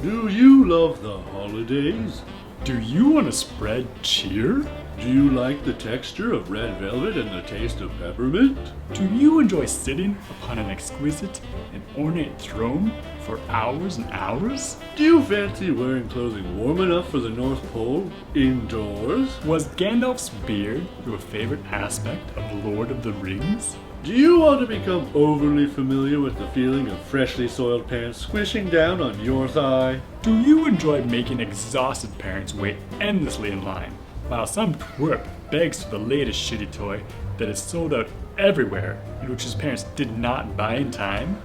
Do you love the holidays? Do you want to spread cheer? Do you like the texture of red velvet and the taste of peppermint? Do you enjoy sitting upon an exquisite and ornate throne for hours and hours? Do you fancy wearing clothing warm enough for the North Pole indoors? Was Gandalf's beard your favorite aspect of Lord of the Rings? Do you want to become overly familiar with the feeling of freshly soiled pants squishing down on your thigh? Do you enjoy making exhausted parents wait endlessly in line, while some twerp begs for the latest shitty toy that is sold out everywhere and which his parents did not buy in time?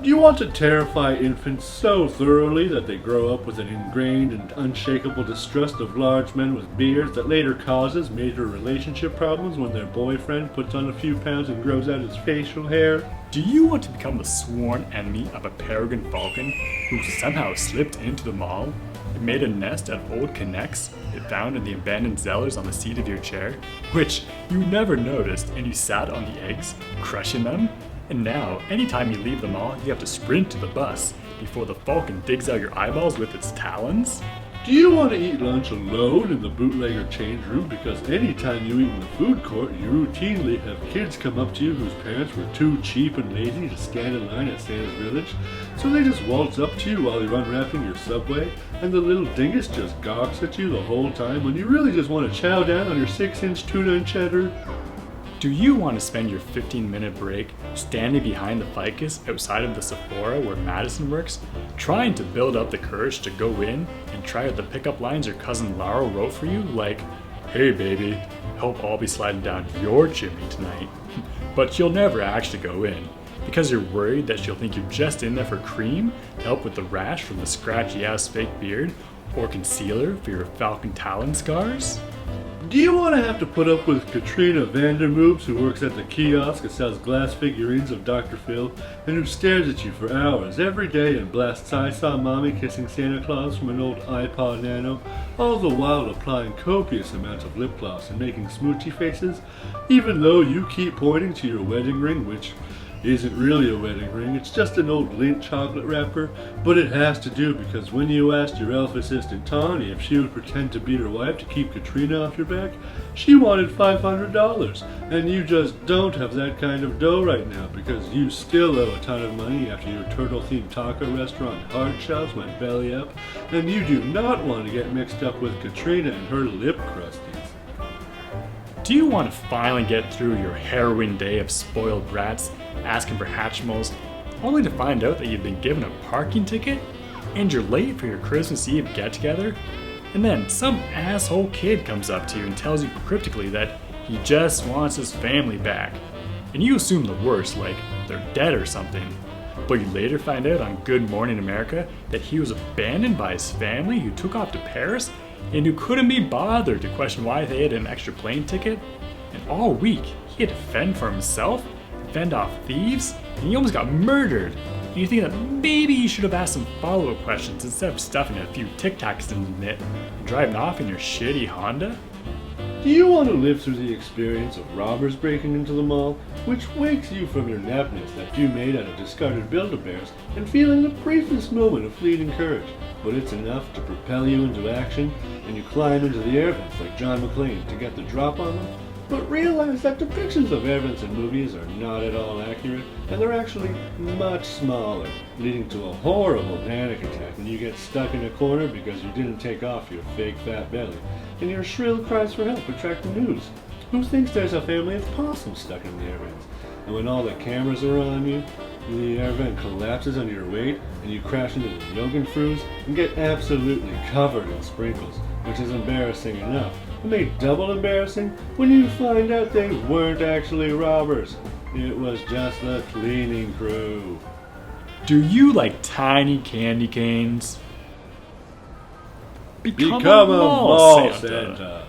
Do you want to terrify infants so thoroughly that they grow up with an ingrained and unshakable distrust of large men with beards that later causes major relationship problems when their boyfriend puts on a few pounds and grows out his facial hair? Do you want to become the sworn enemy of a peregrine falcon who somehow slipped into the mall and made a nest of old connects it found in the abandoned cellars on the seat of your chair, which you never noticed and you sat on the eggs, crushing them? And now, anytime you leave the mall, you have to sprint to the bus before the falcon digs out your eyeballs with its talons? Do you want to eat lunch alone in the bootlegger change room because anytime you eat in the food court, you routinely have kids come up to you whose parents were too cheap and lazy to stand in line at Santa's Village, so they just waltz up to you while you're unwrapping your Subway, and the little dingus just gawks at you the whole time when you really just want to chow down on your 6-inch tuna and cheddar? Do you want to spend your 15-minute break standing behind the ficus outside of the Sephora where Madison works, trying to build up the courage to go in and try out the pickup lines your cousin Laura wrote for you, like, "Hey baby, hope I'll be sliding down your chimney tonight," but you'll never actually go in because you're worried that she'll think you're just in there for cream to help with the rash from the scratchy-ass fake beard or concealer for your falcon talon scars? Do you want to have to put up with Katrina Vandermoobs, who works at the kiosk and sells glass figurines of Dr. Phil, and who stares at you for hours every day and blasts "I Saw Mommy Kissing Santa Claus" from an old iPod Nano, all the while applying copious amounts of lip gloss and making smoochy faces, even though you keep pointing to your wedding ring, which isn't really a wedding ring, it's just an old Lindt chocolate wrapper, but it has to do because when you asked your elf assistant Tawny if she would pretend to be your wife to keep Katrina off your back, she wanted $500, and you just don't have that kind of dough right now because you still owe a ton of money after your turtle-themed taco restaurant Hard Shells went belly up, and you do not want to get mixed up with Katrina and her lip crusties. Do you want to finally get through your harrowing day of spoiled brats asking for Hatchimals, only to find out that you've been given a parking ticket and you're late for your Christmas Eve get-together? And then some asshole kid comes up to you and tells you cryptically that he just wants his family back. And you assume the worst, like they're dead or something. But you later find out on Good Morning America that he was abandoned by his family who took off to Paris and who couldn't be bothered to question why they had an extra plane ticket. And all week, he had to fend for himself, fend off thieves, and he almost got murdered. And you think that maybe you should have asked some follow-up questions instead of stuffing a few Tic Tacs in it and driving off in your shitty Honda? Do you want to live through the experience of robbers breaking into the mall, which wakes you from your napness that you made out of discarded Build-A-Bears and feeling the briefest moment of fleeting courage, but it's enough to propel you into action, and you climb into the air vents like John McClane to get the drop on them, but realize that depictions of air vents in movies are not at all accurate, and they're actually much smaller, leading to a horrible panic attack when you get stuck in a corner because you didn't take off your fake fat belly, and your shrill cries for help attract the news. Who thinks there's a family of possums stuck in the air vents? And when all the cameras are on you, the air vent collapses under your weight, and you crash into the Jorgenfrues and get absolutely covered in sprinkles, which is embarrassing enough. It made double embarrassing when you find out they weren't actually robbers. It was just the cleaning crew. Do you like tiny candy canes? Become a mall Santa.